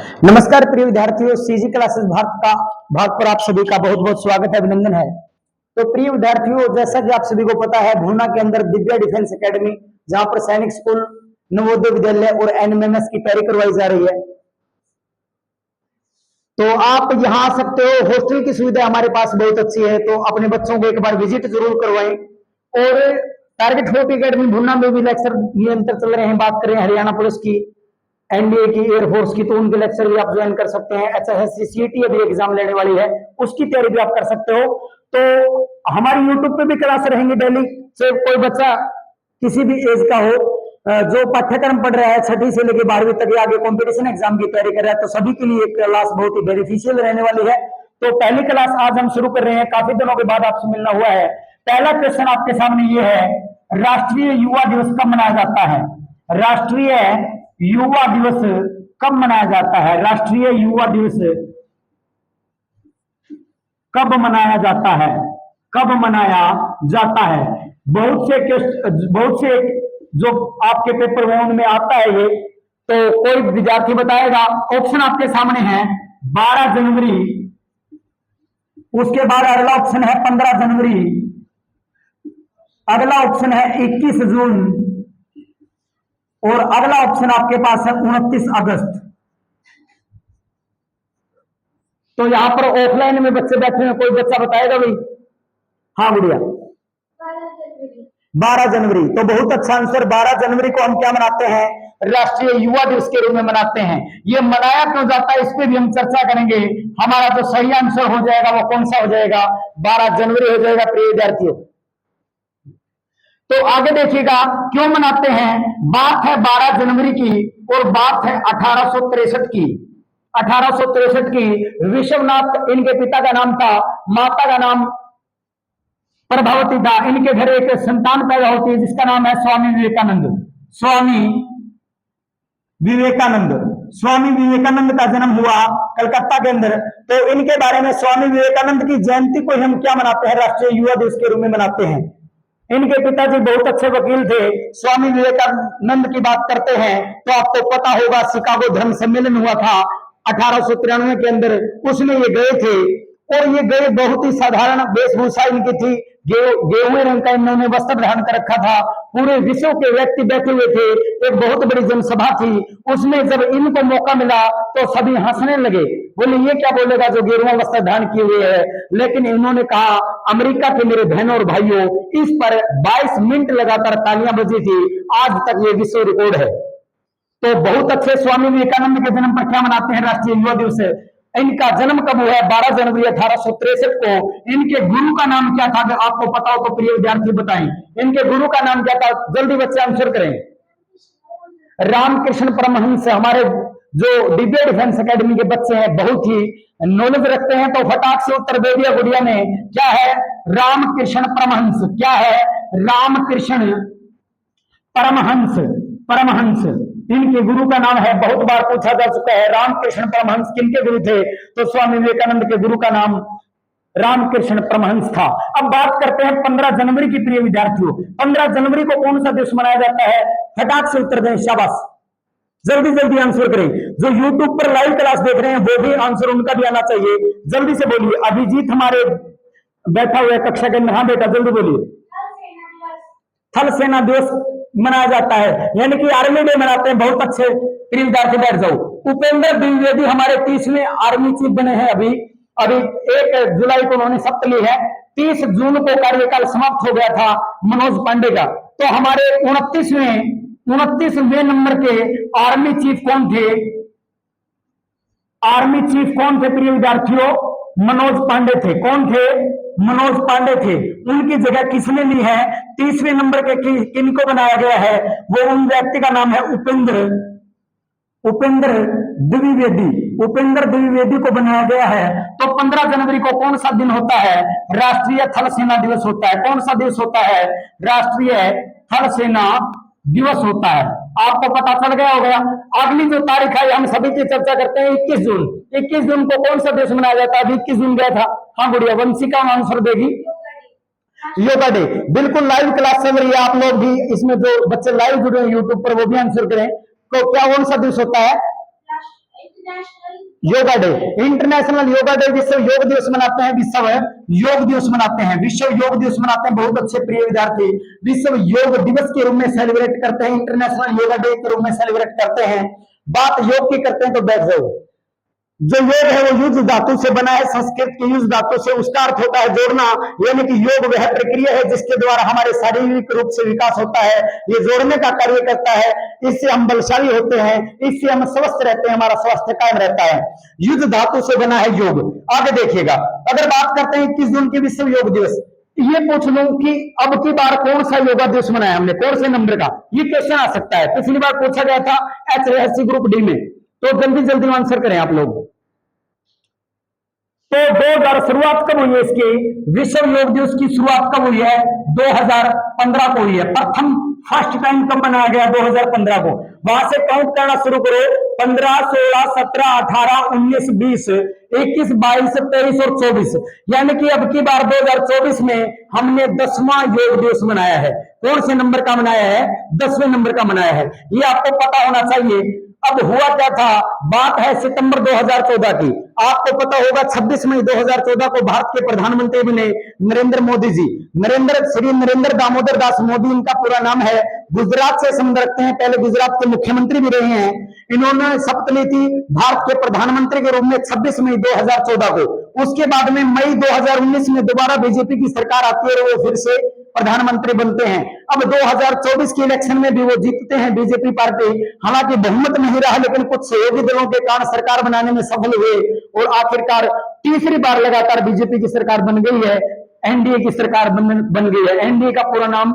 नमस्कार प्रिय विद्यार्थियों, सीजी क्लासेस भारत का भाग पर आप सभी का बहुत बहुत स्वागत है, अभिनंदन है। तो प्रिय विद्यार्थियों, जैसा कि आप सभी को पता है, भूना के अंदर दिव्या डिफेंस एकेडमी, जहां पर सैनिक स्कूल, नवोदय विद्यालय और एनएमएमएस की तैयारी करवाई जा रही है। तो आप यहाँ आ सकते हो। हॉस्टल की सुविधा हमारे पास बहुत अच्छी है, तो अपने बच्चों को एक बार विजिट जरूर करवाएं। और टारगेट 40 एकेडमी भूना में भी लेक्चर निरंतर चल रहे हैं। बात करें हरियाणा पुलिस की, एनडीए की, एयरफोर्स की, तो उनके लेक्चर भी आप ज्वाइन कर सकते हैं। एचएसएससी सीईटी अभी एग्जाम लेने वाली है, उसकी तैयारी भी आप कर सकते हो। तो हमारी यूट्यूब पे भी क्लास रहेंगी डेली। चाहे कोई बच्चा किसी भी एज का हो, जो पाठ्यक्रम पढ़ रहा है 6वीं से लेकर 12वीं तक, या आगे कंपटीशन एग्जाम की तैयारी कर रहा है, तो सभी के लिए क्लास बहुत ही बेनिफिशियल रहने वाली है। तो पहली क्लास आज हम शुरू कर रहे हैं, काफी दिनों के बाद आपसे मिलना हुआ है। पहला क्वेश्चन आपके सामने ये है, राष्ट्रीय युवा दिवस कब मनाया जाता है? राष्ट्रीय युवा दिवस कब मनाया जाता है? राष्ट्रीय युवा दिवस कब मनाया जाता है? कब मनाया जाता है? बहुत से जो आपके पेपर में उनमें आता है ये, तो कोई विद्यार्थी बताएगा। ऑप्शन आपके सामने है 12 जनवरी, उसके बाद अगला ऑप्शन है 15 जनवरी, अगला ऑप्शन है 21 जून, और अगला ऑप्शन आपके पास है 29 अगस्त। तो यहां पर ऑफलाइन में बच्चे बैठे हैं, कोई बच्चा बताएगा भाई? हाँ गुड़िया, 12 जनवरी। तो बहुत अच्छा आंसर। 12 जनवरी को हम क्या मनाते हैं? राष्ट्रीय युवा दिवस के रूप में मनाते हैं। ये मनाया क्यों जाता है, इस पर भी हम चर्चा करेंगे। हमारा जो सही आंसर हो जाएगा वो कौन सा हो जाएगा? 12 जनवरी हो जाएगा प्रिय विद्यार्थियों। तो आगे देखिएगा क्यों मनाते हैं। बात है 12 जनवरी की और बात है 1863 की। 1863 की। विश्वनाथ इनके पिता का नाम था, माता का नाम प्रभावती था। इनके घर एक संतान पैदा होती है जिसका नाम है स्वामी विवेकानंद। स्वामी विवेकानंद, स्वामी विवेकानंद का जन्म हुआ कलकत्ता के अंदर। तो इनके बारे में स्वामी विवेकानंद की जयंती को हम क्या मनाते हैं? राष्ट्रीय युवा दिवस के रूप में मनाते हैं। इनके पिताजी बहुत अच्छे वकील थे। स्वामी विवेकानंद की बात करते हैं तो आपको पता होगा शिकागो धर्म सम्मेलन हुआ था 1893 के अंदर, उसमें ये गए थे। और ये गए, बहुत ही साधारण वेशभूषा इनकी थी, गेहुए रंग का इन्होंने वस्त्र धारण कर रखा था। पूरे विश्व के व्यक्ति बैठे हुए थे, एक बहुत बड़ी जनसभा थी। उसमें जब इनको मौका मिला तो सभी हंसने लगे, बोले ये क्या बोलेगा जो गेरुआ वस्त्र धारण किए हुए है। लेकिन इन्होंने कहा, अमेरिका के मेरे बहनों और भाइयों, इस पर 22 मिनट लगातार तालियां बजी थी। आज तक ये विश्व रिकॉर्ड है। तो बहुत अच्छे। स्वामी विवेकानंद के जन्म पर क्या मनाते हैं? राष्ट्रीय युवा दिवस। इनका जन्म कब हुआ है? 12 जनवरी 1863 को। इनके गुरु का नाम क्या था? अगर आपको पता हो तो प्रिय विद्यार्थी बताएं, इनके गुरु का नाम क्या था? जल्दी बच्चे आंसर करें। रामकृष्ण परमहंस। हमारे जो दिव्या डिफेंस एकेडमी के बच्चे हैं बहुत ही नॉलेज रखते हैं, तो फटाक से उत्तर दे दिया गुड़िया ने। क्या है? रामकृष्ण परमहंस। क्या है? रामकृष्ण परमहंस। परमहंस इनके गुरु का नाम है। बहुत बार पूछा जा चुका है, रामकृष्ण परमहंस किनके गुरु थे? तो स्वामी विवेकानंद के गुरु का नाम रामकृष्ण परमहंस था। अब बात करते हैं 15 जनवरी की प्रिय विद्यार्थियों। 15 जनवरी को कौन सा दिवस मनाया जाता है? फटाक से उत्तर दें, शाबाश, जल्दी जल्दी आंसर करें। जो यूट्यूब पर लाइव क्लास देख रहे हैं वो भी आंसर उनका भी आना चाहिए। जल्दी से बोलिए। अभिजीत हमारे बैठा हुआ है कक्षा के अंदर। हाँ बेटा जल्दी बोलिए। थल सेना दिवस मनाया जाता है, यानी कि आर्मी डे मनाते हैं। बहुत अच्छे प्रिय विद्यार्थी, बैठ जाओ। उपेंद्र द्विवेदी हमारे 30वें आर्मी चीफ बने हैं। अभी 1 जुलाई को उन्होंने शपथ ली है। 30 जून को कार्यकाल समाप्त हो गया था मनोज पांडे का। तो हमारे 29वें नंबर के आर्मी चीफ कौन थे? आर्मी चीफ कौन थे प्रिय विद्यार्थियों? मनोज पांडे थे। कौन थे? मनोज पांडे थे। उनकी जगह किसने ली है? 30वें नंबर के किनको बनाया गया है? वो उन व्यक्ति का नाम है उपेंद्र द्विवेदी। उपेंद्र द्विवेदी को बनाया गया है। तो 15 जनवरी को कौन सा दिन होता है? राष्ट्रीय थल सेना दिवस होता है। कौन सा दिवस होता है? राष्ट्रीय थल सेना दिवस होता है। आपको पता चल गया होगा। अगली जो तारीख है हम सभी की चर्चा करते हैं, 21 जून। 21 जून को कौन सा दिवस मनाया जाता है? अभी 21 जून गया था। हाँ गुड़िया, वंशिका आंसर देगी। योगा डे। बिल्कुल लाइव क्लास चल रही है, आप लोग भी इसमें जो बच्चे लाइव जुड़े हैं यूट्यूब पर वो भी आंसर करें। तो क्या कौन सा दिवस होता है? Yoga day, international yoga day, विश्व योग दिवस मनाते हैं, विश्व योग दिवस मनाते हैं, विश्व योग दिवस मनाते हैं। बहुत अच्छे प्रिय विद्यार्थी, विश्व योग दिवस के रूप में सेलिब्रेट करते हैं, इंटरनेशनल योगा डे के रूप में सेलिब्रेट करते हैं। बात योग की करते हैं तो बैठ जाओ। जो योग है वो युज धातु से बना है, संस्कृत के युज धातु से, उसका अर्थ होता है जोड़ना, यानी कि योग वह प्रक्रिया है जिसके द्वारा हमारे शारीरिक रूप से विकास होता है, ये जोड़ने का कार्य करता है। इससे हम बलशाली होते हैं, इससे हम स्वस्थ रहते हैं, हमारा स्वास्थ्य कायम रहता है। युज धातु से बना है योग। आगे देखिएगा, अगर बात करते हैं 21 जून की विश्व योग दिवस, ये पूछ लूं कि अब की बार कौन सा योगा दिवस मनाया हमने, कौन से नंबर का, ये क्वेश्चन आ सकता है। पिछली बार पूछा गया था HSC ग्रुप डी में, तो जल्दी जल्दी आंसर करें आप लोग। तो 2000 शुरुआत कब हुई है इसकी, विश्व योग दिवस की शुरुआत कब हुई है, 2015 को हुई है। प्रथम फर्स्ट टाइम कब मनाया गया, 2015 को। वहां से काउंट करना शुरू करो, 15, 16, 17, 18, 19, 20, 21, 22, 23 और 24, यानी कि अब की बार 2024 में हमने 10वां योग दिवस मनाया है। कौन से नंबर का मनाया है, 10वें नंबर का मनाया है, ये आपको पता होना चाहिए। अब हुआ क्या था, बात है सितंबर 2014 की। आपको पता होगा 26 मई 2014 को भारत के प्रधानमंत्री बने नरेंद्र मोदी जी, श्री नरेंद्र दामोदर दास मोदी इनका पूरा नाम है। गुजरात से संबंध रखते हैं, पहले गुजरात के मुख्यमंत्री भी रहे हैं। इन्होंने शपथ ली थी भारत के प्रधानमंत्री के रूप में 26 मई 2014 को। उसके बाद में मई 2019 में दोबारा बीजेपी की सरकार आती है और वो फिर से प्रधानमंत्री बनते हैं। अब 2024 के इलेक्शन में भी वो जीतते हैं बीजेपी पार्टी, हालांकि बहुमत नहीं रहा, लेकिन कुछ सहयोगी दलों के कारण सरकार बनाने में सफल हुए और आखिरकार तीसरी बार लगातार बीजेपी की सरकार बन गई है, एनडीए की सरकार बन गई है। एनडीए का पूरा नाम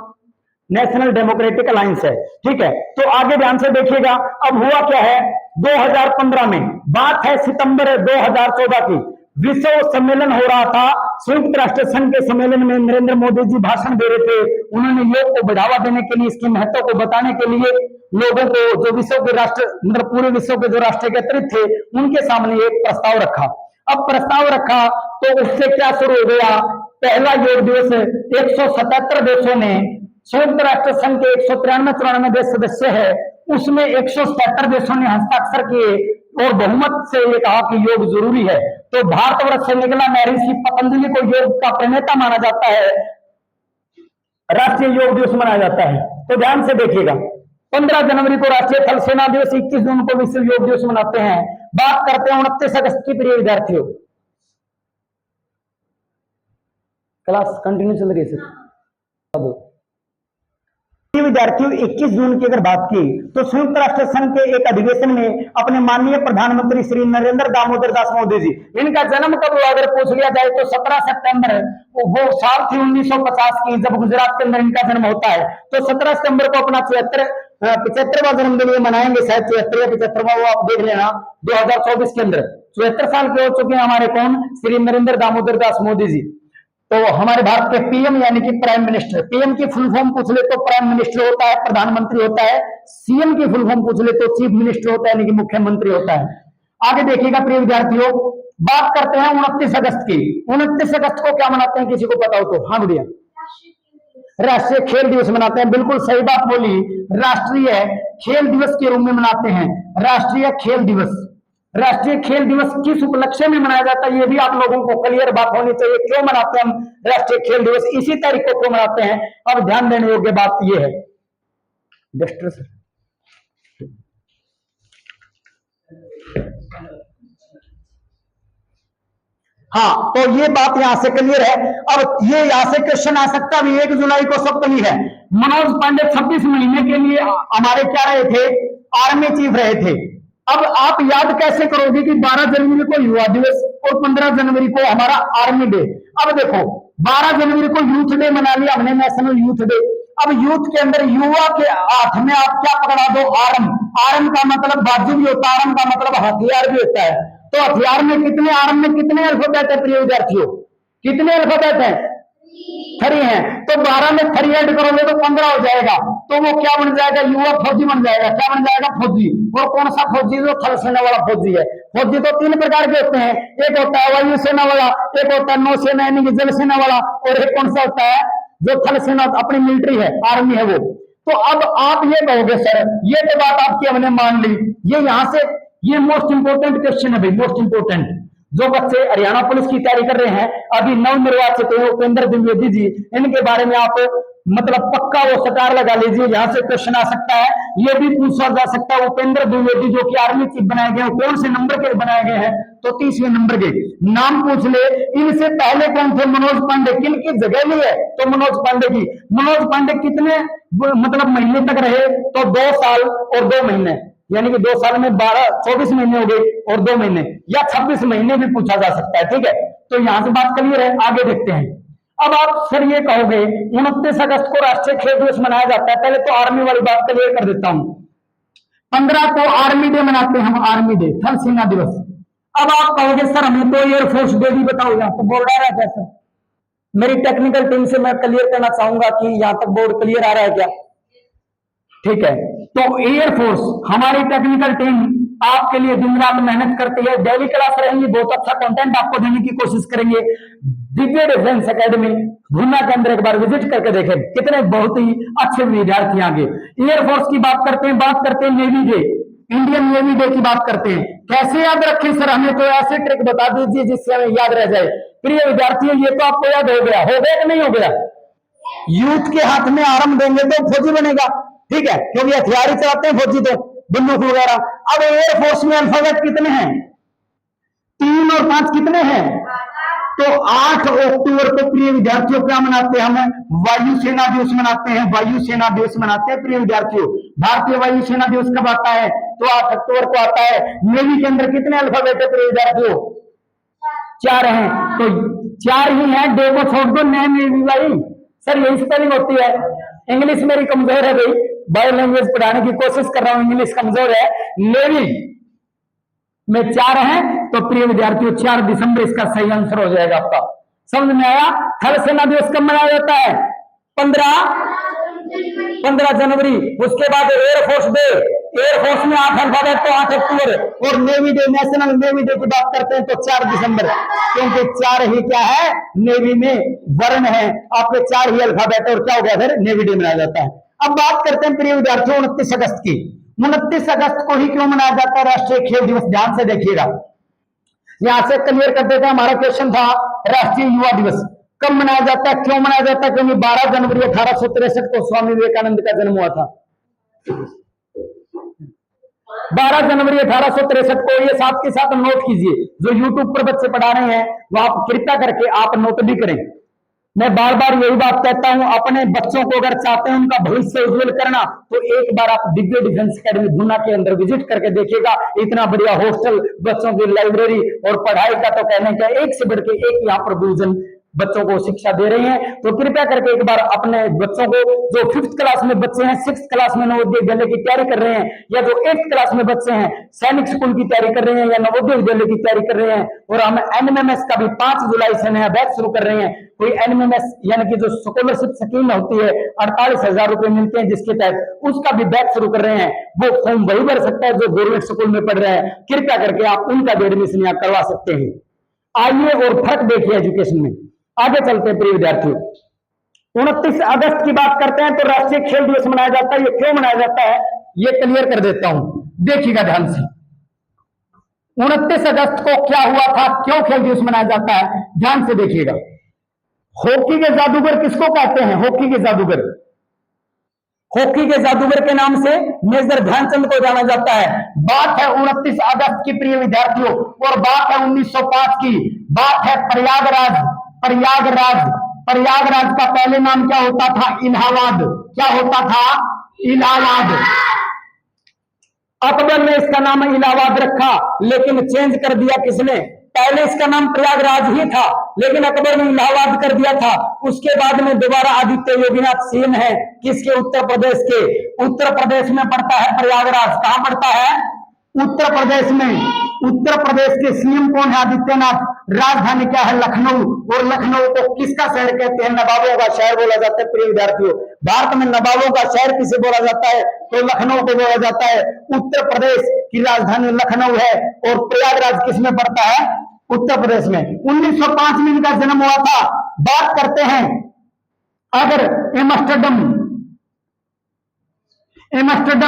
नेशनल डेमोक्रेटिक अलायंस है, ठीक है। तो आगे ध्यान से देखिएगा, अब हुआ क्या है, 2015 में, बात है सितंबर 2014 की, विश्व सम्मेलन हो रहा था। संयुक्त राष्ट्र संघ के सम्मेलन में नरेंद्र मोदी जी भाषण दे रहे थे। उन्होंने योग को बढ़ावा देने के लिए, इसके महत्व को बताने के लिए लोगों को, जो विश्व के राष्ट्र, मतलब पूरे विश्व के जो राष्ट्र एकत्रित थे, उनके सामने एक प्रस्ताव रखा। अब प्रस्ताव रखा तो उससे क्या शुरू हो गया, पहला योग दिवस 177 देशों ने, संयुक्त राष्ट्र संघ के 193-94 देश सदस्य है, उसमें 177 देशों ने हस्ताक्षर किए और बहुमत से ये कहा कि योग जरूरी है। तो भारतवर्ष से निकला महर्षि पतंजलि को योग का प्रणेता माना जाता है, राष्ट्रीय योग दिवस मनाया जाता है। तो ध्यान से देखिएगा, 15 जनवरी को राष्ट्रीय थल सेना दिवस, 21 जून को विश्व योग दिवस मनाते हैं। बात करते हैं 29 अगस्त की, प्रिय विद्यार्थियों। क्लास कंटिन्यू चल रही है सर। विद्यार्थियों 21 जून की अगर बात की तो संयुक्त राष्ट्र संघ के एक अधिवेशन में अपने माननीय प्रधानमंत्री श्री नरेंद्र दामोदर दास मोदी जी, इनका जन्म कब हुआ अगर पूछ लिया जाए तो 17 सितंबर, वो साल थी 1950 की जब गुजरात के अंदर इनका जन्म होता है। तो 17 सितंबर को अपना 75वां जन्मदिन ये मनाएंगे, शायद 74 या 75वां, वो आप देख लेना। 2024 के अंदर 74 साल के हो चुके हैं हमारे कौन, श्री नरेंद्र दामोदर दास मोदी जी। तो हमारे भारत के पीएम यानी कि प्राइम मिनिस्टर, पीएम की फुल फॉर्म पूछ ले तो प्राइम मिनिस्टर होता है, प्रधानमंत्री होता है। सीएम की फुल फॉर्म पूछ ले तो चीफ मिनिस्टर होता है, यानी कि मुख्यमंत्री होता है। आगे देखिएगा प्रिय विद्यार्थियों, बात करते हैं 29 अगस्त की। 29 अगस्त को क्या मनाते हैं, किसी को पता हो तो? हाँ बढ़िया, राष्ट्रीय खेल दिवस मनाते हैं, बिल्कुल सही बात बोली, राष्ट्रीय खेल दिवस के रूप में मनाते हैं। राष्ट्रीय खेल दिवस, राष्ट्रीय खेल दिवस किस उपलक्ष्य में मनाया जाता है, ये भी आप लोगों को क्लियर बात होनी चाहिए। क्यों मनाते हैं हम राष्ट्रीय खेल दिवस, इसी तारीख को क्यों मनाते हैं? अब ध्यान देने योग्य बात ये है, हाँ, तो ये बात यहां से क्लियर है। अब ये यहां से क्वेश्चन आ सकता है, 1 जुलाई को सप्तमी है। मनोज पांडे 26 महीने के लिए हमारे क्या रहे थे, आर्मी चीफ रहे थे। अब आप याद कैसे करोगे कि 12 जनवरी को युवा दिवस और 15 जनवरी को हमारा आर्मी डे। अब देखो 12 जनवरी को यूथ डे मना लिया हमने, नेशनल यूथ डे। अब यूथ के अंदर युवा के हाथ में आप क्या पकड़ा दो, आर्म। आर्म का मतलब बाजू भी होता है, आर्म का मतलब हथियार भी होता है। तो हथियार में कितने, आर्म में कितने अल्फाबेट है प्रिय विद्यार्थियों, कितने अल्फाबेट है? 3 है। तो 12 में 3 ऐड करोगे तो 15 हो जाएगा। तो वो क्या बन जाएगा, युवा फौजी बन जाएगा। क्या बन जाएगा, फौजी। और कौन सा फौजी, जो थल सेना वाला फौजी है। फौजी तो 3 प्रकार के होते हैं, एक होता है वायु सेना वाला, एक होता है नौसेना यानी कि जल सेना वाला, और एक कौन सा होता है जो थल सेना अपनी मिलिट्री है, आर्मी है वो। तो अब आप ये कहोगे सर ये तो बात आपकी हमने मान ली, ये यहां से ये मोस्ट इंपोर्टेंट क्वेश्चन है भाई, मोस्ट इंपोर्टेंट। जो बच्चे हरियाणा पुलिस की तैयारी कर रहे हैं, अभी नवनिर्वाचित है उपेंद्र द्विवेदी जी, इनके बारे में आप मतलब पक्का वो सटार लगा लीजिए, यहां से क्वेश्चन आ सकता है। ये भी पूछा जा सकता है, उपेंद्र द्विवेदी जो कि आर्मी चीफ बनाए गए, कौन से नंबर के बनाए गए हैं, तो 30वें नंबर के। नाम पूछ ले, इनसे पहले कौन थे, मनोज पांडे, किन की जगह ली है, तो मनोज पांडे की। मनोज पांडे कितने मतलब महीने तक रहे, तो 2 साल और 2 महीने, यानी कि 2 साल में 24 महीने हो गए और 2 महीने, या 26 महीने भी पूछा जा सकता है, ठीक है। तो यहां से बात क्लियर है, आगे देखते हैं। अब आप सर ये कहोगे 29 अगस्त को राष्ट्रीय खेल दिवस मनाया जाता है, पहले तो आर्मी वाली बात क्लियर कर देता हूं। 15 को आर्मी डे मनाते हैं हम, आर्मी डे, थल सेना दिवस। अब आप कहोगे सर हमें तो एयरफोर्स डे भी बताओ, यहाँ तो बोर्ड आ रहा है क्या सर? मेरी टेक्निकल टीम से मैं क्लियर करना चाहूंगा कि यहां तक बोर्ड क्लियर आ रहा है क्या? ठीक है, तो एयरफोर्स हमारी टेक्निकल टीम आपके लिए दिन रात मेहनत करती है, डेली क्लास रहेंगी, बहुत अच्छा कंटेंट आपको देने की कोशिश करेंगे। दिव्य डिफेंस एकेडमी भूना के अंदर एक बार विजिट करके देखें, कितने बहुत ही अच्छे विद्यार्थी आगे। एयरफोर्स की बात करते हैं navy day, Indian navy day की बात करते हैं। कैसे याद रखें सर, हमें तो ऐसे ट्रिक बता दीजिए जिससे हमें याद रह जाए। प्रिय विद्यार्थियों, ये तो आपको याद हो गया कि नहीं हो गया? यूथ के हाथ में आर्म देंगे तो फौजी बनेगा, ठीक है, क्योंकि हथियार ही चलाते हैं फौजी, तो बंदूक वगैरह। अब एयरफोर्स में अल्फाबेट कितने हैं? 3 और 5 कितने हैं? तो 8 अक्टूबर को प्रिय विद्यार्थियों क्या मनाते हैं हम? वायुसेना दिवस मनाते हैं, वायुसेना दिवस मनाते हैं प्रिय विद्यार्थियों। भारतीय वायुसेना दिवस कब आता है? तो 8 अक्टूबर को आता है। नेवी के अंदर कितने अल्फाबेट है प्रिय विद्यार्थियों? 4 हैं, तो 4 ही हैं, डे को छोड़ दो, नेवी वाली। सर यही स्पेलिंग होती है। इंग्लिश मेरी कमजोर है भाई, बायो लैंग्वेज पढ़ाने की कोशिश कर रहा हूं, इंग्लिश कमजोर है। नेवी में 4 हैं, तो प्रिय विद्यार्थियों 4 दिसंबर इसका सही आंसर हो जाएगा आपका। समझ में आया? थल सेना दिवस कब मनाया जाता है? 15 जनवरी। उसके बाद एयरफोर्स डे, एयरफोर्स में 8 अल्फाबेट, तो 8 अक्टूबर। और navy day, national navy day की बात करते हैं तो 4 दिसंबर, क्योंकि 4 ही क्या है, नेवी में वर्ण है, आपके 4 ही अल्फाबेट, और क्या हो गया फिर, नेवी डे मनाया जाता है। अब बात करते हैं प्रिय विद्यार्थियों 29 अगस्त की। 29 अगस्त को ही क्यों मनाया जाता है राष्ट्रीय खेल दिवस? ध्यान से देखिएगा, यहां से क्लियर कर देते हैं। हमारा क्वेश्चन था राष्ट्रीय युवा दिवस कब मनाया जाता है, क्यों मनाया जाता है? क्योंकि 12 जनवरी 1863 को स्वामी विवेकानंद का जन्म हुआ था। 12 जनवरी 1863 को, ये साथ के साथ नोट कीजिए, जो यूट्यूब पर बच्चे पढ़ा रहे हैं वो आप कृपया करके आप नोट भी करें। मैं बार बार यही बात कहता हूं, अपने बच्चों को अगर चाहते हैं उनका भविष्य उज्जवल करना, तो एक बार आप दिव्य डिफेंस एकेडमी भूना के अंदर विजिट करके देखिएगा। इतना बढ़िया हॉस्टल, बच्चों की लाइब्रेरी और पढ़ाई का तो कहने क्या, एक से बढ़ के एक यहाँ पर गुरुजन बच्चों को शिक्षा दे रहे हैं। तो कृपया करके एक बार अपने बच्चों को, जो 5th क्लास में बच्चे हैं, 6th क्लास में नवोदय विद्यालय की तैयारी कर रहे हैं, या जो 8th क्लास में बच्चे हैं सैनिक स्कूल की तैयारी कर रहे हैं या नवोदय विद्यालय की तैयारी कर रहे हैं, और हम एनएमएमएस का भी 5 जुलाई से नया बैच शुरू कर रहे हैं। कोई एनएमएमएस यानी कि जो स्कॉलरशिप स्कीम होती है, 48,000 रुपए मिलते हैं जिसके तहत, उसका भी बैच शुरू कर रहे हैं। वो फॉर्म वही भर सकता है जो गवर्नमेंट स्कूल में पढ़ रहा है। कृपया करके आप उनका भी एडमिशन यहाँ करवा सकते हैं। आइए और फर्क देखिए एजुकेशन में। आगे चलते हैं प्रिय विद्यार्थियों, 29 अगस्त की बात करते हैं तो राष्ट्रीय खेल दिवस मनाया जाता है। ये क्यों मनाया जाता है ये क्लियर कर देता हूं, देखिएगा ध्यान से। 29 अगस्त को क्या हुआ था, क्यों खेल दिवस मनाया जाता है, ध्यान से देखिएगा। हॉकी के जादूगर किसको कहते हैं? हॉकी के जादूगर, हॉकी के जादूगर के नाम से मेजर ध्यानचंद को जाना जाता है। बात है 29 अगस्त की प्रिय विद्यार्थियों, और बात है 1905 की। बात है प्रयागराज। प्रयागराज का पहले नाम क्या होता था? इलाहाबाद। क्या होता था? इलाहाबाद। अकबर ने इसका नाम इलाहाबाद रखा, लेकिन चेंज कर दिया किसने? पहले इसका नाम प्रयागराज ही था, लेकिन अकबर ने इलाहाबाद कर दिया था। उसके बाद में दोबारा आदित्य योगीनाथ सिंह है, किसके? उत्तर प्रदेश के। उत्तर प्रदेश में पड़ता है प्रयागराज। कहां पड़ता है? उत्तर प्रदेश में। उत्तर प्रदेश के सीएम कौन है? आदित्यनाथ। राजधानी क्या है? लखनऊ। और लखनऊ को किसका शहर कहते हैं? नवाबों का शहर बोला जाता है प्रिय विद्यार्थियों। भारत में नवाबों का शहर किसे बोला जाता है? तो लखनऊ को बोला जाता है। उत्तर प्रदेश की राजधानी लखनऊ है, और प्रयागराज किसमें पड़ता है? उत्तर प्रदेश में। 1905 में इनका जन्म हुआ था। बात करते हैं अगर एम्स्टर्डम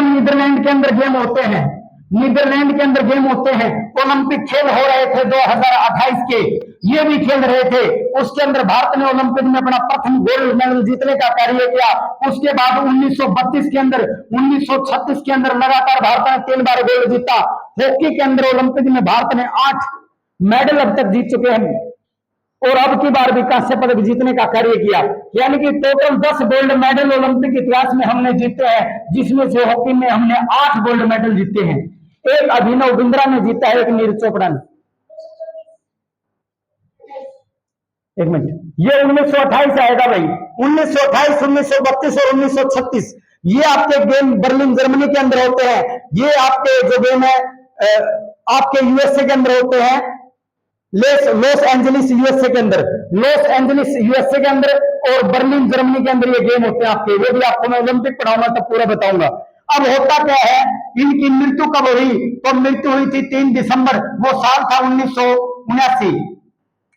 नीदरलैंड के अंदर गेम होते हैं, नीदरलैंड के अंदर गेम होते हैं, ओलंपिक खेल हो रहे थे 2028 के, ये भी खेल रहे थे। उसके अंदर भारत ने ओलंपिक में अपना प्रथम गोल्ड मेडल जीतने का कार्य किया। उसके बाद 1932 के अंदर, 1936 के अंदर लगातार भारत ने 3 बार गोल्ड जीता। हॉकी के अंदर ओलंपिक में भारत ने 8 मेडल अब तक जीत चुके हैं और अब की बार भी कांस्य पदक जीतने का कार्य किया। यानी कि टोटल 10 गोल्ड मेडल ओलंपिक इतिहास में हमने जीते हैं, जिसमें से हॉकी में हमने 8 गोल्ड मेडल जीते हैं। एक अभिनव बिंद्रा ने जीता है, एक नीरज चोपड़ा ने। एक मिनट, ये 1928 आएगा भाई, 1928, 1932 और 1936 ये आपके गेम बर्लिन जर्मनी के अंदर होते हैं। ये आपके जो गेम है आपके यूएसए के अंदर होते हैं, लॉस एंजलिस यूएसए के अंदर, लॉस एंजलिस यूएसए के अंदर और बर्लिन जर्मनी के अंदर ये गेम होते हैं आपके। वो भी आपको मैं ओलंपिक पढ़ाऊंगा तब पूरा बताऊंगा। अब होता क्या है, इनकी मृत्यु कब हुई? तो मृत्यु हुई थी 3 दिसंबर, वो साल था 1979।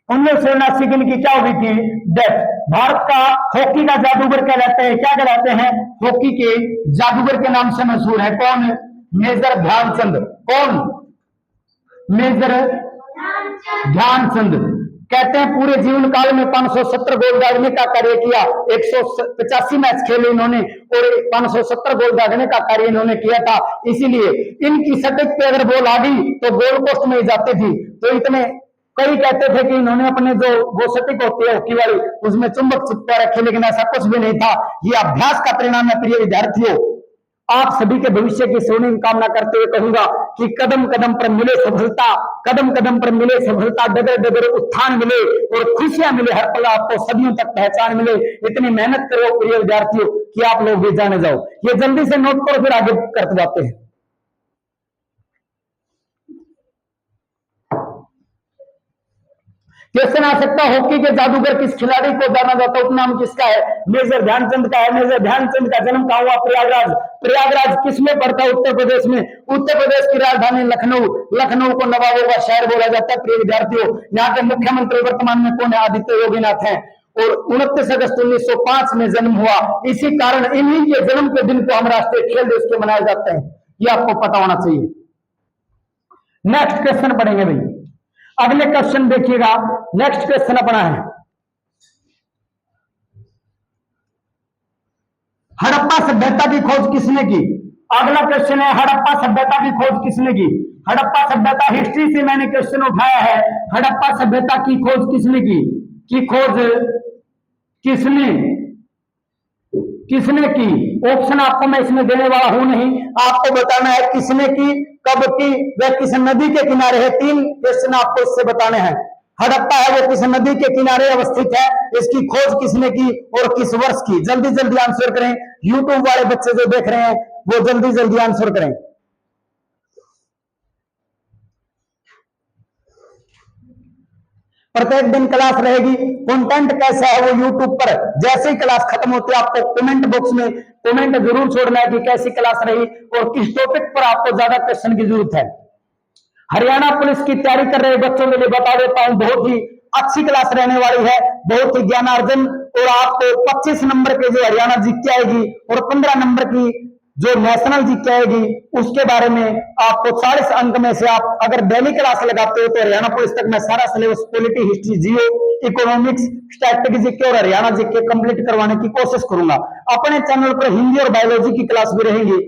1979 की इनकी क्या हुई थी? डेथ। भारत का हॉकी का जादूगर कहलाते हैं, क्या कहलाते हैं? हॉकी के जादूगर के नाम से मशहूर है। कौन? मेजर ध्यानचंद। कौन? मेजर ध्यानचंद। कहते हैं पूरे जीवन काल में 570 गोल दागने का कार्य किया। 185 मैच खेले इन्होंने और 570 गोल दागने का कार्य इन्होंने किया था। इसीलिए इनकी सटीक पे अगर बॉल आ गई तो गोल पोस्ट में जाती थी। तो इतने कई कहते थे कि इन्होंने अपने जो वो सटीक होती है हॉकी वाली, उसमें चुंबक चिपका रखे, लेकिन ऐसा कुछ भी नहीं था। ये अभ्यास का परिणाम है। प्रिय विद्यार्थियों, आप सभी के भविष्य की स्वर्णिम कामना करते हुए कहूंगा कि कदम कदम पर मिले सफलता, कदम कदम पर मिले सफलता, डगर डगर उत्थान मिले और खुशियां मिले, हर पल आपको सदियों तक पहचान मिले। इतनी मेहनत करो प्रिय विद्यार्थियों कि आप लोग भी जाने जाओ। ये जल्दी से नोट करो, फिर आगे करते जाते हैं। क्वेश्चन आ सकता है, हॉकी के जादूगर किस खिलाड़ी को जाना जाता है? उपनाम किसका है? मेजर ध्यानचंद का है। मेजर ध्यानचंद का जन्म कहां हुआ? प्रयागराज। प्रयागराज किसमें पड़ता है? उत्तर प्रदेश में। उत्तर प्रदेश की राजधानी लखनऊ। लखनऊ को नवाबों का शहर बोला जाता है। प्रिय विद्यार्थियों, यहाँ के मुख्यमंत्री वर्तमान में कौन है? आदित्य योगीनाथ है और 29 अगस्त 1905 में जन्म हुआ। इसी कारण इन्हीं के जन्म के दिन को हम राष्ट्रीय खेल दिवस के मनाए जाते हैं। ये आपको पता होना चाहिए। नेक्स्ट क्वेश्चन पढ़ेंगे भाई। अगले क्वेश्चन देखिएगा। नेक्स्ट क्वेश्चन अपना है, हड़प्पा सभ्यता की खोज किसने की? अगला क्वेश्चन है, हड़प्पा सभ्यता की खोज किसने की? हड़प्पा सभ्यता हिस्ट्री से मैंने क्वेश्चन उठाया है। हड़प्पा सभ्यता की खोज किसने की? खोज किसने की? ऑप्शन आपको मैं इसमें देने वाला हूं नहीं, आपको बताना है किसने की, कब की, वह किस नदी के किनारे है। 3 क्वेश्चन आपको इससे बताने हैं। हड़प्पा है वो किस नदी के किनारे अवस्थित है, इसकी खोज किसने की और किस वर्ष की? जल्दी जल्दी आंसर करें। यूट्यूब वाले बच्चे जो देख रहे हैं वो जल्दी जल्दी आंसर करें। प्रत्येक दिन क्लास रहेगी। कंटेंट कैसा है वो यूट्यूब पर जैसे ही क्लास खत्म होती है आपको कमेंट बॉक्स में कमेंट जरूर छोड़ना है कि कैसी क्लास रही और किस टॉपिक पर आपको ज्यादा क्वेश्चन की जरूरत है। हरियाणा पुलिस की तैयारी कर रहे बच्चों के लिए बता देता हूं, बहुत ही अच्छी क्लास रहने वाली है, बहुत ही ज्ञानार्जन। और आपको 25 नंबर के जो हरियाणा जीके आएगी और 15 नंबर की जो नेशनल जीके आएगी उसके बारे में आपको 40 अंक में से आप अगर डेली क्लास लगाते हो तो हरियाणा पुलिस तक मैं सारा सिलेबस पॉलिटी, हिस्ट्री, जियो, इकोनॉमिक्स, स्टैटिस्टिक्स जीके और हरियाणा जीके कंप्लीट करवाने की कोशिश करूंगा। अपने चैनल पर हिंदी और बायोलॉजी की क्लास भी रहेंगी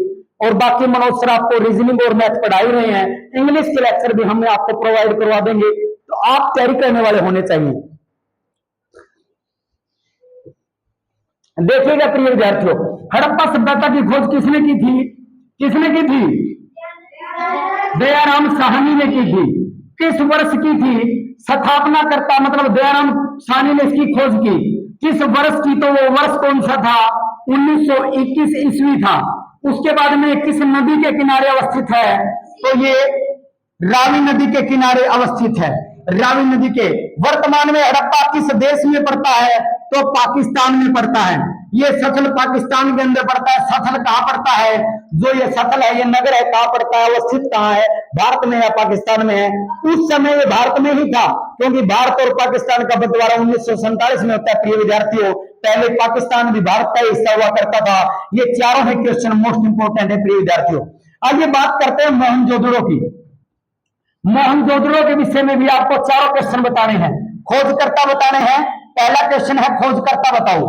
और बाकी मनोज सर आपको रीजनिंग और मैथ पढ़ा ही रहे हैं। इंग्लिश के लेक्चर भी हमने आपको प्रोवाइड करवा देंगे, तो आप तैयारी करने वाले होने चाहिए। देखिएगा प्रिय विद्यार्थियों, हड़प्पा सभ्यता की खोज किसने की थी? किसने की थी? दयाराम साहनी ने की थी। किस वर्ष की थी? स्थापना करता मतलब दयाराम साहनी ने इसकी खोज की। किस वर्ष की? तो वो वर्ष कौन सा था? 1921 ईस्वी था। उसके बाद में किस नदी के किनारे अवस्थित है? तो ये रावी नदी के किनारे अवस्थित है। रावी नदी के। वर्तमान में हड़प्पा किस देश में पड़ता है? तो पाकिस्तान में पड़ता है। ये सथल पाकिस्तान के अंदर पड़ता है। सथल कहां पड़ता है? जो ये सथल है, ये नगर है, कहां पड़ता है, अवस्थित कहां है, भारत में या पाकिस्तान में है? उस समय ये भारत में ही था, क्योंकि भारत और पाकिस्तान का बंटवारा 1947 में होता है। प्रिय विद्यार्थियों, पहले पाकिस्तान भी भारत का हिस्सा हुआ करता था। ये चारों ही क्वेश्चन मोस्ट इंपोर्टेंट है प्रिय विद्यार्थियों। आइए बात करते हैं मोहनजोदड़ो की। मोहनजोदड़ो के विषय में भी आपको चारों क्वेश्चन बताने हैं, खोजकर्ता बताने हैं। पहला क्वेश्चन है खोजकर्ता बताओ,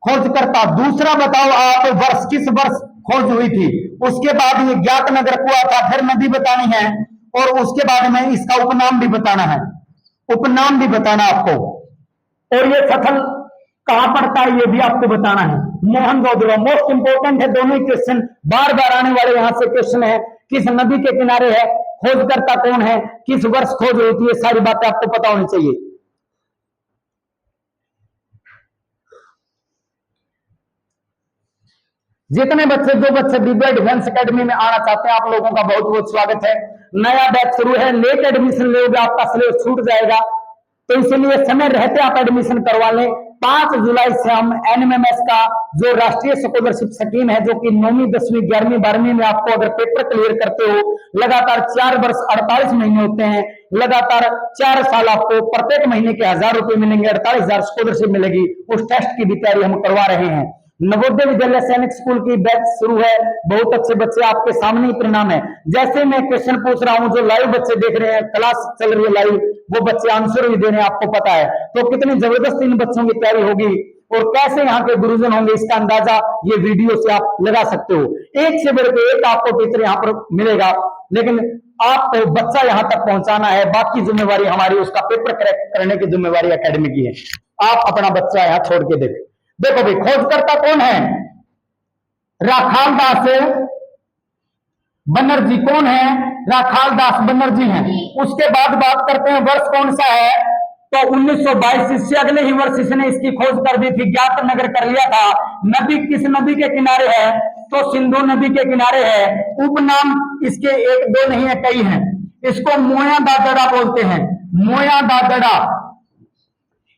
खोजकर्ता। दूसरा बताओ आप वर्ष, किस वर्ष खोज हुई थी। उसके बाद ये ज्ञात नगर कुआ था, फिर नदी बतानी है, और उसके बाद में इसका उपनाम भी बताना है, उपनाम भी बताना आपको। और ये स्थल कहां पड़ता है ये भी आपको बताना है। मोहनजोदड़ो मोस्ट इंपोर्टेंट है, दोनों ही क्वेश्चन बार बार आने वाले यहां से क्वेश्चन है। किस नदी के किनारे है, खोजकर्ता कौन है, किस वर्ष खोज होती है, सारी बातें आपको पता होनी चाहिए। जितने बच्चे, जो बच्चे दिव्या डिफेंस एकेडमी में आना चाहते हैं, आप लोगों का बहुत बहुत स्वागत है। नया बैच शुरू है, लेट एडमिशन लोगे आपका सिलेबस छूट जाएगा, तो इसलिए समय रहते आप एडमिशन करवा लें। 5 जुलाई से हम एनएमएमएस का जो राष्ट्रीय स्कॉलरशिप स्कीम है, जो कि 9वीं 10वीं 11वीं 12वीं में आपको अगर पेपर क्लियर करते हो, लगातार 4 वर्ष 48 महीने होते हैं, लगातार 4 साल आपको प्रत्येक महीने के 1000 रुपए मिलेंगे, 48,000 स्कॉलरशिप मिलेगी। उस टेस्ट की भी तैयारी हम करवा रहे हैं। नवोदय विद्यालय सैनिक स्कूल की बैच शुरू है, बहुत अच्छे बच्चे आपके सामने ही परिणाम है। जैसे मैं क्वेश्चन पूछ रहा हूं, जो लाइव बच्चे देख रहे हैं, क्लास चल रही है लाइव, वो बच्चे आंसर भी दे रहे हैं, आपको पता है। तो कितनी जबरदस्त इन बच्चों की तैयारी होगी और कैसे यहाँ के गुरुजन होंगे, इसका अंदाजा ये वीडियो से आप लगा सकते हो। एक से बढ़ के एक आपको टीचर यहाँ पर मिलेगा, लेकिन आपको बच्चा यहाँ तक पहुंचाना है, बाकी जिम्मेवारी हमारी, उसका पेपर करेक्ट करने की जिम्मेवारी एकेडमी की है। आप अपना बच्चा यहाँ छोड़ के देखें। देखो भाई, खोजकर्ता कौन है, राखाल दास बनर्जी। कौन है, राखाल दास बनर्जी हैं। उसके बाद बात करते हैं वर्ष कौन सा है, तो 1922, इससे अगले ही वर्ष इसने इसकी खोज कर दी थी, ज्ञात नगर कर लिया था। नदी किस नदी के किनारे है, तो सिंधु नदी के किनारे है। उपनाम इसके 1 2 नहीं है, कई हैं। इसको मोया दादड़ा बोलते हैं, मोया दादड़ा।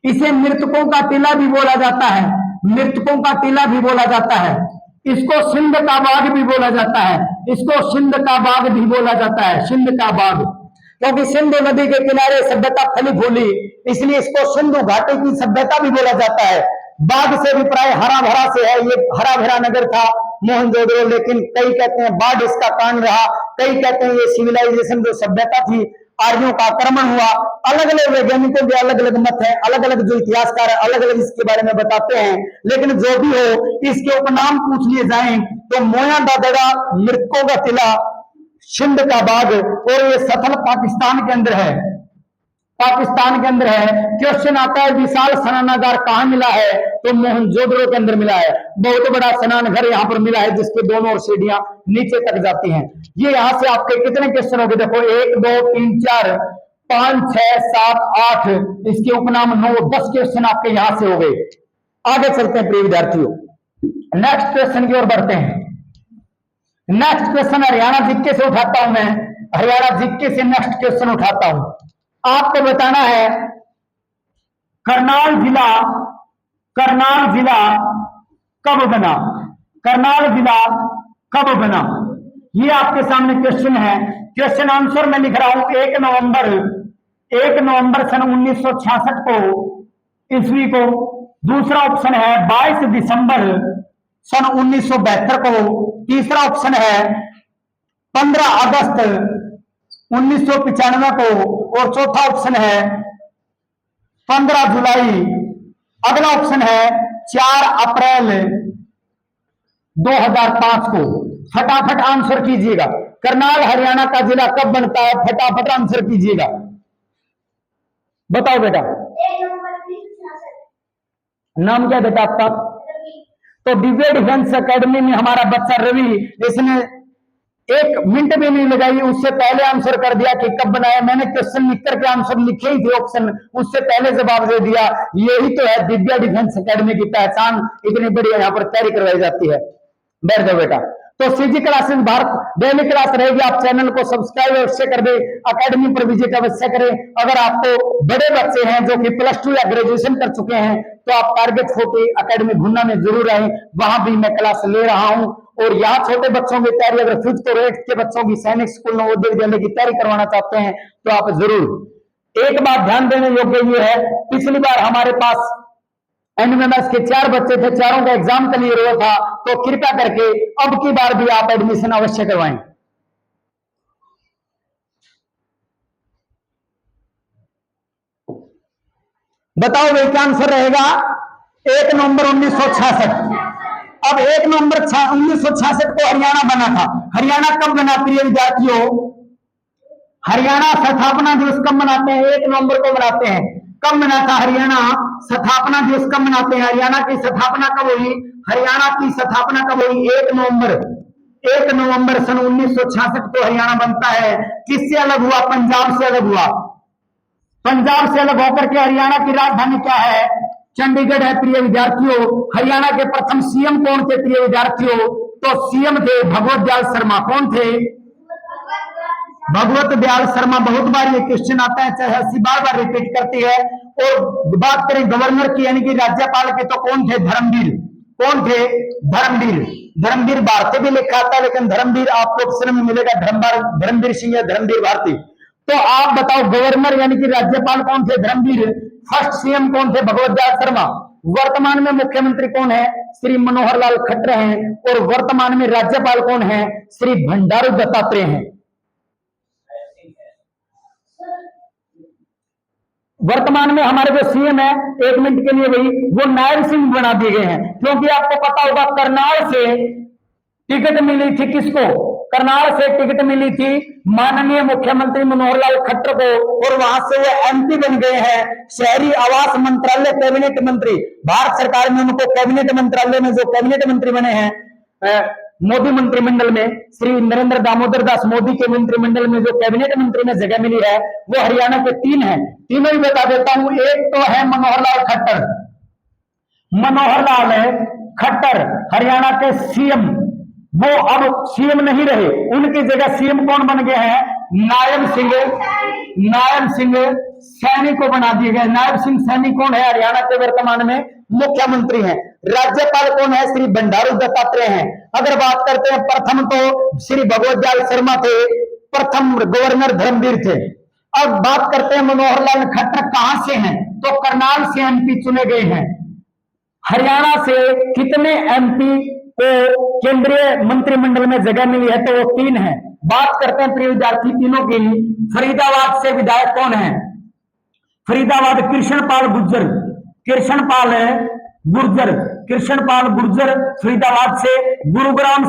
इसे मृतकों का टीला भी बोला जाता है, मृतकों का टीला भी बोला जाता है। इसको सिंध का बाग भी बोला जाता है, इसको सिंध का बाग भी बोला जाता है, सिंध का बाग, क्योंकि सिंधु नदी के किनारे सभ्यता फली फूली, इसलिए इसको सिंधु घाटी की सभ्यता भी बोला जाता है। बाग से भी प्राय हरा भरा से है, ये हरा भरा नगर था मोहनजोदड़ो, लेकिन कई कहते हैं बाढ़ इसका कारण रहा, कई कहते हैं ये सिविलाइजेशन जो सभ्यता थी, आर्यों का आक्रमण हुआ। अलग अलग वैज्ञानिकों के अलग अलग मत है, अलग अलग जो इतिहासकार है अलग अलग इसके बारे में बताते हैं, लेकिन जो भी हो, इसके उपनाम पूछ लिए जाएं तो मोया दादड़ा, मृतकों का टिला, सिंध का बाग, और ये स्थल पाकिस्तान के अंदर है, पाकिस्तान के अंदर है। क्वेश्चन आता है विशाल स्नानागार कहां मिला है, तो मोहनजोदड़ो के अंदर मिला है। बहुत बड़ा स्नान घर यहाँ पर मिला है, जिसके दोनों ओर सीढ़ियां नीचे तक जाती हैं। ये यहां से आपके कितने क्वेश्चन हो गए, देखो 1 2 3 4 5 6 7 8, इसके उपनाम 9 10 क्वेश्चन आपके यहां से हो गए। आगे चलते हैं प्रिय विद्यार्थियों, नेक्स्ट क्वेश्चन की ओर बढ़ते हैं। नेक्स्ट क्वेश्चन हरियाणा जीके से उठाता हूं मैं, हरियाणा जीके से नेक्स्ट क्वेश्चन उठाता हूं। आपको बताना है करनाल जिला, करनाल जिला कब बना, करनाल जिला कब बना, ये आपके सामने क्वेश्चन है। क्वेश्चन आंसर मैं लिख रहा हूं 1 नवंबर सन 1966 को, ईस्वी को। दूसरा ऑप्शन है 22 दिसंबर सन 1972 को। तीसरा ऑप्शन है 15 अगस्त 1995 को, और चौथा ऑप्शन है 15 जुलाई। अगला ऑप्शन है 4 अप्रैल 2005 को। फटाफट आंसर कीजिएगा, करनाल हरियाणा का जिला कब बनता है, फटाफट आंसर कीजिएगा, बताओ बेटा। नाम क्या बेटा आपका, तो दिव्या डिफेंस एकेडमी में हमारा बच्चा रवि, इसने 1 मिनट भी नहीं लगाई, उससे पहले आंसर कर दिया कि कब बनाया। मैंने क्वेश्चन लिख करके आंसर लिखे ही थे ऑप्शन, उससे पहले जवाब दे दिया। यही तो है दिव्या डिफेंस एकेडमी की पहचान, इतनी बढ़िया यहाँ पर तैयारी करवाई जाती है। बैठ जाओ बेटा। तो CG classes Bharat daily class रहेगी, आप चैनल को सब्सक्राइब अवश्य कर दे, एकेडमी पर विजिट अवश्य करें। अगर आपको बड़े बच्चे हैं जो कि +2 या ग्रेजुएशन कर चुके हैं, तो आप टारगेट 40 एकेडमी भुन्ना में जरूर आए, वहां भी मैं क्लास ले रहा हूं। और यहाँ छोटे बच्चों की तैयारी, अगर 5th और 8th के बच्चों की सैनिक स्कूल नवोदय विद्यालय की तैयारी करवाना चाहते हैं, तो आप जरूर। एक बात ध्यान देने योग्य ये है, पिछली बार हमारे पास एनएमएमएस के 4 बच्चे थे, चारों का एग्जाम क्लियर हुआ था, तो कृपया करके अब की बार भी आप एडमिशन अवश्य करवाएं। बताओ भाई क्या आंसर रहेगा? 1 नवंबर 1966। अब 1 नवंबर 1966 को हरियाणा बना था। हरियाणा कब बना प्रिय विद्यार्थियों? हरियाणा स्थापना दिवस कब मनाते हैं? 1 नवंबर को मनाते हैं। कब बना था हरियाणा? स्थापना दिवस कब मनाते हैं? हरियाणा की स्थापना कब हुई? हरियाणा की स्थापना कब हुई? 1 नवंबर। 1 नवंबर सन 1966 को हरियाणा बनता है। किससे अलग हुआ? पंजाब से अलग हुआ। पंजाब से अलग होकर के हरियाणा की राजधानी क्या है? चंडीगढ़ है प्रिय विद्यार्थियों। हरियाणा के प्रथम सीएम कौन थे प्रिय विद्यार्थियों? तो सीएम थे भगवत दयाल शर्मा। कौन थे? भगवत दयाल शर्मा। बहुत बार ये क्वेश्चन आता है, चाहे हंसी बार बार रिपीट करती है। और बात करें गवर्नर की यानी कि राज्यपाल के, तो कौन थे? धर्मवीर। कौन थे? धर्मवीर। धर्मवीर भारती भी लिखा था, लेकिन धर्मवीर आपको ऑप्शन में मिलेगा धर्मवीर सिंह या धर्मवीर भारती। तो आप बताओ गवर्नर यानी कि राज्यपाल कौन थे? धर्मवीर। फर्स्ट सीएम कौन थे? भगवत दयाल शर्मा। वर्तमान में मुख्यमंत्री कौन है? श्री मनोहर लाल खट्टर हैं। और वर्तमान में राज्यपाल कौन है? श्री बंडारू दत्तात्रेय हैं। वर्तमान में हमारे जो सीएम है, 1 मिनट के लिए भाई, वो नायब सिंह बना दिए गए हैं। क्योंकि आपको पता होगा करनाल से टिकट मिली थी किसको? करनाल से टिकट मिली थी माननीय मुख्यमंत्री मनोहर लाल खट्टर को, और वहां से वो एमपी बन गए हैं, शहरी आवास मंत्रालय कैबिनेट मंत्री। भारत सरकार में उनको कैबिनेट मंत्रालय में जो कैबिनेट मंत्री बने हैं, मोदी मंत्रिमंडल में, श्री नरेंद्र दामोदर दास मोदी के मंत्रिमंडल में जो कैबिनेट मंत्री में जगह मिली है, वो हरियाणा के 3 हैं। तीनों ही बता देता हूं। एक तो है मनोहर लाल खट्टर। मनोहर लाल खट्टर हरियाणा के सीएम, वो अब सीएम नहीं रहे, उनकी जगह सीएम कौन बन गए हैं? नायब सिंह। नायब सिंह सैनी को बना दिए गए। नायब सिंह सैनी कौन है? हरियाणा के वर्तमान में मुख्यमंत्री हैं। राज्यपाल कौन है? श्री बंडारू दत्तात्रेय हैं। अगर बात करते हैं प्रथम, तो श्री भगवत दयाल शर्मा थे, प्रथम गवर्नर धर्मवीर थे। अब बात करते हैं मनोहर लाल खट्टर कहां से हैं? तो करनाल से एमपी चुने गए हैं। हरियाणा से कितने एमपी को केंद्रीय मंत्रिमंडल में जगह मिली है? तो वो 3 है। बात करते हैं प्रिय विद्यार्थी तीनों की। फरीदाबाद से विधायक कौन है? फरीदाबाद कृष्णपाल गुर्जर। कृष्णपाल गुर्जर। कृष्णपाल गुर्जर फरीदाबाद से। गुरुग्राम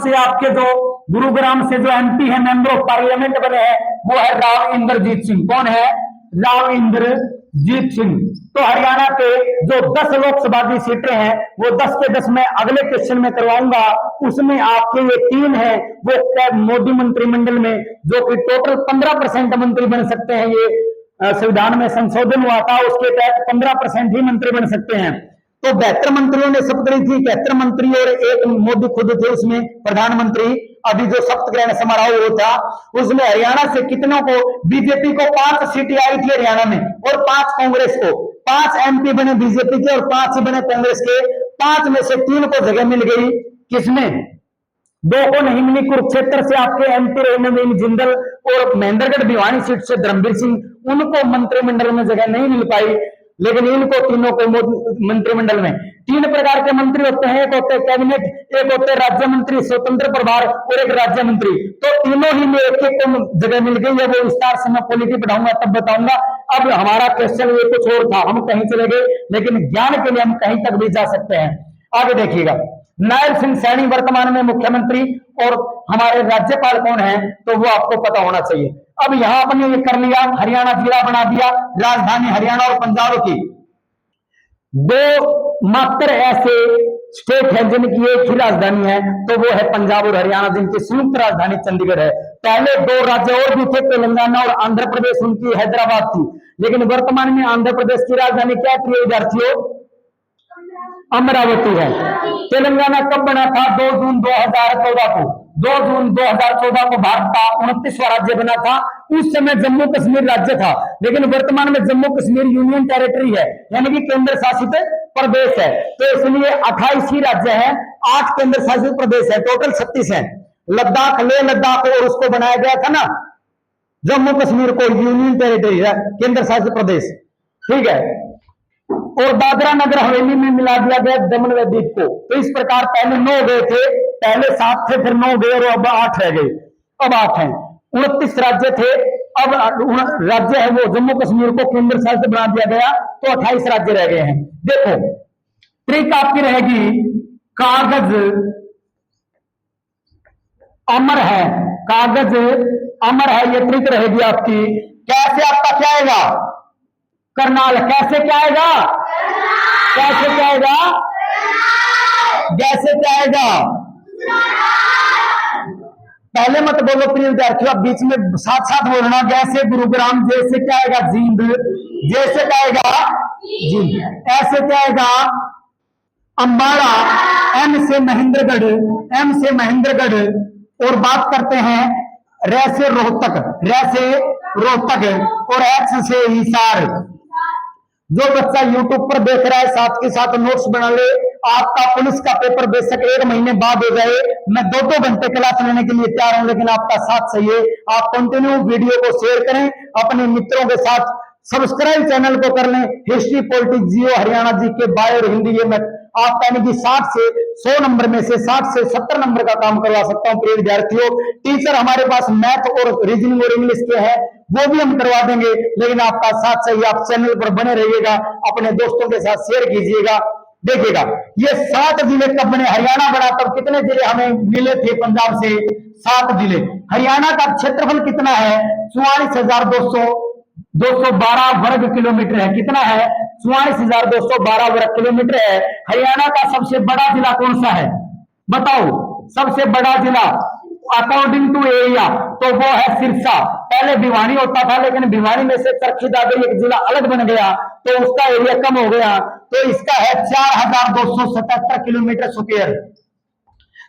से जो एमपी है, मेंबर ऑफ पार्लियामेंट बने हैं, वो है राव इंद्रजीत सिंह। कौन है? राव इंद्रजीत सिंह। तो हरियाणा के जो 10 लोकसभा की सीटें हैं, वो 10 के 10 मैं अगले क्वेश्चन में करवाऊंगा। उसमें आपके ये 3 है, वो मोदी मंत्रिमंडल में, जो कि टोटल 15% मंत्री बन सकते हैं। ये संविधान में संशोधन हुआ था, उसके तहत 15% ही मंत्री बन सकते हैं। तो 72 मंत्रियों ने शपथ ली थी, 71 मंत्री और 1 मोदी खुद थे उसमें प्रधानमंत्री। अभी जो शपथ ग्रहण समारोह हुआ था, उसमें हरियाणा से कितनों को? बीजेपी को 5 सीटें आई थी हरियाणा में, और 5 कांग्रेस को। 5 एमपी बने बीजेपी के और 5 ही बने कांग्रेस के। 5 में से 3 को जगह मिल गई। किसमें? 2 को नहीं मिली। कुरुक्षेत्र से आपके एमपी रहे नवीन जिंदल, और महेंद्रगढ़ भिवानी सीट से धर्मवीर सिंह, उनको मंत्रिमंडल में जगह नहीं मिल पाई। लेकिन इनको तीनों को मंत्रिमंडल में 3 प्रकार के मंत्री होते हैं। एक होते हैं कैबिनेट, एक होते हैं राज्य मंत्री स्वतंत्र प्रभार, और एक राज्य मंत्री। तो तीनों ही में एक एक को जगह मिल गई है। वो विस्तार से मैं पॉलिटी पढ़ाऊंगा तब बताऊंगा। अब हमारा क्वेश्चन ये कुछ और था, हम कहीं चले गए, लेकिन ज्ञान के लिए हम कहीं तक भी जा सकते हैं। आगे देखिएगा, नायब सिंह सैनी वर्तमान में मुख्यमंत्री, और हमारे राज्यपाल कौन है? तो वो आपको पता होना चाहिए। अब यहां अपने ये कर लिया, हरियाणा जिला बना दिया, राजधानी हरियाणा और पंजाब की। 2 मात्र ऐसे स्टेट है जिनकी एक ही राजधानी है, तो वो है पंजाब और हरियाणा, जिनकी संयुक्त राजधानी चंडीगढ़ है। पहले 2 राज्य और भी थे, तेलंगाना और आंध्र प्रदेश, उनकी हैदराबाद थी। लेकिन वर्तमान में आंध्र प्रदेश की राजधानी क्या है प्रिय विद्यार्थियों? अमरावती है। तेलंगाना कब बना था? 2 जून 2014 को। 2 जून 2014 को भारत का 29वां राज्य बना था। उस समय जम्मू कश्मीर राज्य था, लेकिन वर्तमान में जम्मू कश्मीर यूनियन टेरिटरी है, यानी कि केंद्र शासित प्रदेश है। तो इसलिए 28 ही राज्य है, 8 केंद्र शासित प्रदेश है, टोटल 36 है। लद्दाख, लेह लद्दाख, और उसको बनाया गया था ना जम्मू कश्मीर को यूनियन टेरिटरी, केंद्र शासित प्रदेश। ठीक है, और दादरा नगर हवेली में मिला दिया गया दमन व दीव को। तो इस प्रकार पहले 9 गए थे, पहले 7 थे, फिर 9 गए और अब 8 रह गए, अब 8 हैं। 29 राज्य थे, अब राज्य है वो जम्मू कश्मीर को केंद्र शासित बना दिया गया, तो 28 राज्य रह गए हैं। देखो ट्रिक आपकी रहेगी, कागज अमर है, कागज अमर है, ये ट्रिक रहेगी आपकी। कैसे आपका क्या आएगा, करनाल। कैसे क्या आएगा, कैसे क्या आएगा, जैसे क्या आएगा, पहले मत बोलो प्रिय विद्यार्थियों, अब बीच में साथ साथ बोलना। जैसे गुरुग्राम, जैसे क्या आएगा जींद, जैसे क्या आएगा जींद, ऐसे क्या आएगा अंबाला, एम से महेंद्रगढ़, एम से महेंद्रगढ़। और बात करते हैं रे से रोहतक, रे से रोहतक, और एक्स से हिसार। जो बच्चा YouTube पर देख रहा है साथ के साथ नोट्स बना ले। आपका पुलिस का पेपर बेशक 1 महीने बाद हो जाए, मैं 2-2 घंटे क्लास लेने के लिए तैयार हूं, लेकिन आपका साथ चाहिए। आप कंटिन्यू वीडियो को शेयर करें अपने मित्रों के साथ, सब्सक्राइब चैनल को कर लें। हिस्ट्री, पॉलिटिक्स, जियो, हरियाणा जी के, बायो और हिंदी, ये मैं आप यानी कि 60 से 100 नंबर में से 60 से 70 नंबर का काम करवा सकता हूं प्रिय विद्यार्थियों। टीचर हमारे पास मैथ और रीजनिंग और इंग्लिश के हैं, वो भी हम करवा देंगे, लेकिन आपका साथ चाहिए। आप चैनल पर बने रहिएगा, अपने दोस्तों के साथ शेयर कीजिएगा। देखिएगा ये 7 जिले कब बने, हरियाणा बना तब कितने जिले हमें मिले थे पंजाब से, 7 जिले। हरियाणा का क्षेत्रफल कितना है, 44,212 वर्ग किलोमीटर है। कितना है, 44,212 वर्ग किलोमीटर है। हरियाणा का सबसे बड़ा जिला कौन सा है, बताओ, सबसे बड़ा जिला अकॉर्डिंग टू एरिया, तो वो है सिरसा। पहले भिवानी होता था, लेकिन भिवानी में से चरखी दादरी एक जिला अलग बन गया, तो उसका एरिया कम हो गया, तो इसका है 4,277 किलोमीटर स्क्वायर।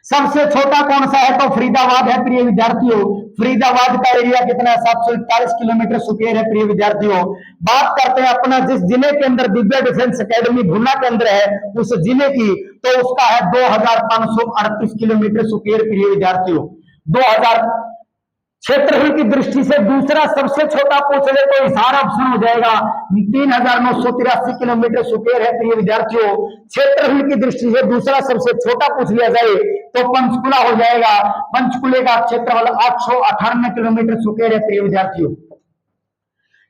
सबसे छोटा कौन सा है, तो फरीदाबाद है प्रिय विद्यार्थियों। फरीदाबाद का एरिया कितना है, 741 किलोमीटर स्क्वायर है प्रिय विद्यार्थियों। बात करते हैं अपना जिस जिले के अंदर दिव्या डिफेंस एकेडमी भुन्ना के अंदर है, उस जिले की, तो उसका है 2,538 किलोमीटर स्क्वायर प्रिय विद्यार्थियों। 2000 क्षेत्रफल की दृष्टि से दूसरा सबसे छोटा पूछ ले तो हिसार ऑप्शन हो जाएगा, 3,983 किलोमीटर स्क्वायर है प्रिय विद्यार्थियों। क्षेत्रफल की दृष्टि से दूसरा सबसे छोटा पूछ लिया जाए तो पंचकुला हो जाएगा। पंचकुले का क्षेत्रफल 898 किलोमीटर स्क्वायर है प्रिय विद्यार्थियों।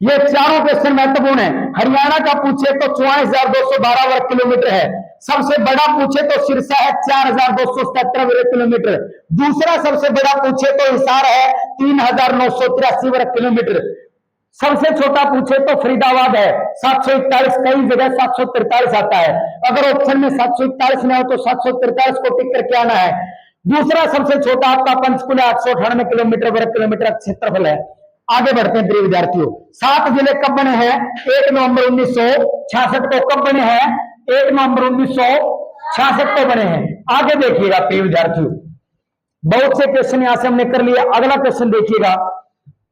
ये चारों क्वेश्चन महत्वपूर्ण है। हरियाणा का पूछे तो 44,212 वर्ग किलोमीटर है। सबसे बड़ा पूछे तो सिरसा है 4,277 वर्ग किलोमीटर। दूसरा सबसे बड़ा पूछे तो हिसार है 3,983 वर्ग किलोमीटर। सबसे छोटा पूछे तो फरीदाबाद है 741, कई जगह 743 आता है। अगर ऑप्शन में 741 ना हो तो 743 को टिक करके आना है। दूसरा सबसे छोटा आपका पंचकुला 898 किलोमीटर वर्ग किलोमीटर क्षेत्रफल है। आगे बढ़ते हैं प्रिय विद्यार्थियों। 7 जिले कब बने हैं, 1 नवंबर 1966 को कब बने हैं, 1 नवंबर 1966 को बने हैं। आगे देखिएगा प्रिय विद्यार्थियों, बहुत से क्वेश्चन यहां से हमने कर लिया। अगला क्वेश्चन देखिएगा,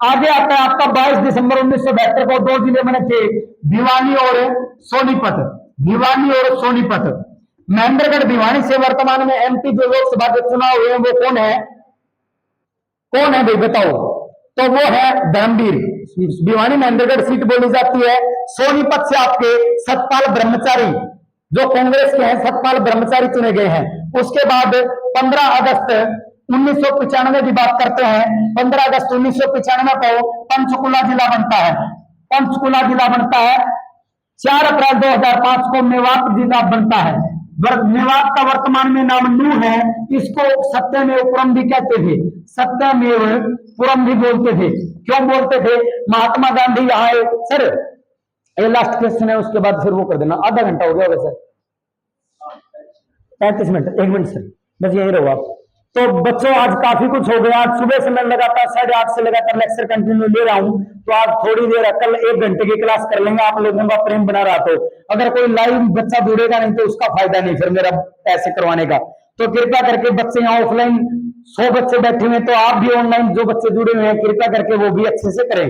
आगे आता है आपका 22 दिसंबर 1972 को 2 जिले बने थे, भिवानी और सोनीपत। भिवानी और सोनीपत। महेंद्रगढ़ भिवानी से वर्तमान में एमपी जो लोकसभा के चुनाव हुए हैं वो कौन है, कौन है भाई बताओ, तो वो है धर्मवीर। भिवानी महेंद्रगढ़ सीट बोली जाती है। सोनीपत से आपके सतपाल ब्रह्मचारी जो कांग्रेस के हैं, सतपाल ब्रह्मचारी चुने गए हैं। उसके बाद 15 अगस्त 1995 की बात करते हैं। 15 अगस्त 1995 को पंचकुला जिला बनता है। पंचकुला जिला बनता है। 4 अप्रैल 2005 को मेवात जिला बनता है। मेवात का वर्तमान में नाम नू है। इसको सत्यमेवपुरम भी कहते थे, सत्यमेवपुरम भी बोलते थे। क्यों बोलते थे, महात्मा गांधी यहाँ आए। सर ये लास्ट क्वेश्चन है, उसके बाद फिर वो कर देना। आधा घंटा हो गया वैसे, 35 मिनट, 1 मिनट सर, बस यही रहो आप। तो बच्चों आज काफी कुछ हो गया। आज सुबह से मैं लगातार 8:30 से लगातार लेक्चर कंटिन्यू ले रहा हूं, तो आज थोड़ी देर कल 1 घंटे की क्लास कर लेंगे। आप लोगों का प्रेम बना रहा, तो अगर कोई लाइव बच्चा जुड़ेगा नहीं तो उसका फायदा नहीं फिर मेरा ऐसे करवाने का। तो कृपया करके बच्चे यहाँ ऑफलाइन 100 बच्चे बैठे हुए, तो आप भी ऑनलाइन जो बच्चे जुड़े हुए हैं कृपया करके वो भी अच्छे से करें।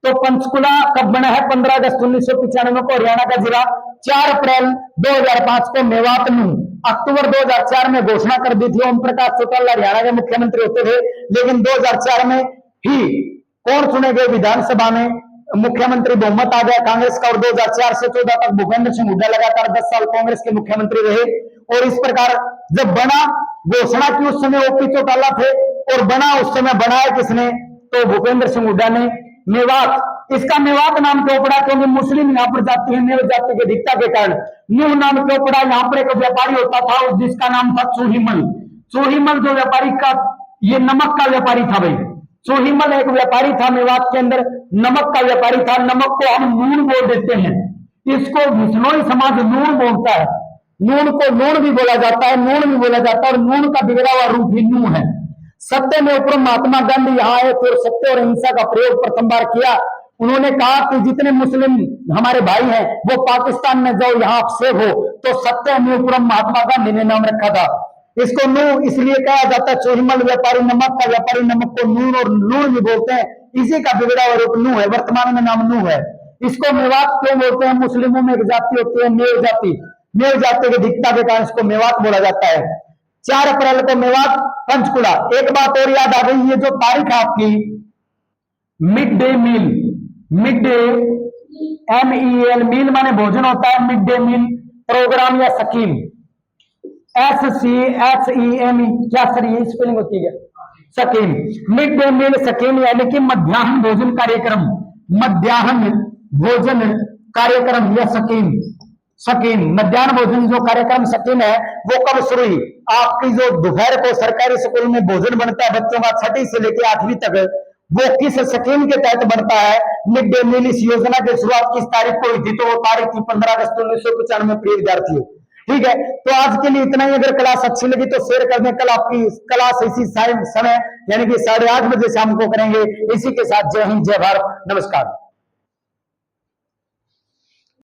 तो पंचकुला कब बना है, 15 अगस्त 1995 को हरियाणा का जिला। 4 अप्रैल 2005 को मेवात नू। अक्टूबर 2004 में घोषणा कर दी थी। ओम प्रकाश चौटाला हरियाणा के मुख्यमंत्री होते थे, लेकिन 2004 में ही कौन चुने गए विधानसभा में, मुख्यमंत्री बहुमत आ गया कांग्रेस का, और 2004 से 14 तक भूपेंद्र सिंह हुड्डा लगातार 10 साल कांग्रेस के मुख्यमंत्री रहे। और इस प्रकार जब बना, घोषणा की उस समय ओपी चौटाला थे, और बना उस समय बनाया किसने, तो भूपेंद्र सिंह हुड्डा ने। मेवात, इसका मेवात नाम क्यों पड़ा, क्योंकि मुस्लिम यहाँ पर जाति है, नेव जाति की अधिकता के कारण न्यू नाम क्यों पड़ा। यहाँ पर एक व्यापारी होता था जिसका नाम था चूहीमल। चूहीमल जो व्यापारी का, ये नमक का व्यापारी था भाई। चूहीमल एक व्यापारी था मेवात के अंदर, नमक का व्यापारी था। नमक को हम नून बोल देते हैं, इसको बिश्नोई समाज नून बोलता है। नून को नून भी बोला जाता है, नून भी बोला जाता है, और नून का बिगड़ा हुआ रूप ही नू है। सत्य में ऊपर महात्मा गांधी यहाँ आए तो सत्य और अहिंसा का प्रयोग प्रथम बार किया। उन्होंने कहा कि जितने मुस्लिम हमारे भाई हैं वो पाकिस्तान में जाओ, यहाँ सेव हो, तो सत्य में ऊपर महात्मा गांधी ने नाम रखा था। इसको नू इसलिए कहा जाता है, चूहीमल व्यापारी, नमक का व्यापारी, नमक को नून और नून भी बोलते हैं, इसी का बिगड़ा हुआ रूप नू है, वर्तमान में नाम नू है। इसको मेवात क्यों बोलते हैं, मुस्लिमों में एक जाति होती है नेव जाति, नेव जाति की अधिकता के कारण इसको मेवात बोला जाता है। 4 अप्रैल को मेवात पंचकुला। एक बात और याद आ गई, ये जो तारीख है आपकी, mid day meal, mid day MEL, meal माने भोजन होता है, मिड डे मील प्रोग्राम या स्कीम, SCHEME, क्या सर ये स्पेलिंग होती है, scheme, mid day meal scheme यानी कि मध्याह्न भोजन कार्यक्रम, मध्याह्न भोजन कार्यक्रम या स्कीम। स्कीम मध्याह्न भोजन जो कार्यक्रम स्कीम है वो कब शुरू हुई, आपकी जो दोपहर को सरकारी स्कूल में भोजन बनता है बच्चों का 6ठी से लेकर 8वीं तक, वो किस स्कीम के तहत बनता है, मिड डे मील। इस योजना की शुरुआत किस तारीख को हुई थी, तो वो तारीख थी 15 अगस्त 1995 प्रिय विद्यार्थियों। ठीक है, तो आज के लिए इतना ही। अगर क्लास अच्छी लगी तो शेयर कर दें। कल आपकी क्लास इसी समय यानी कि 8:30 बजे शाम को करेंगे। इसी के साथ जय हिंद, जय भारत, नमस्कार।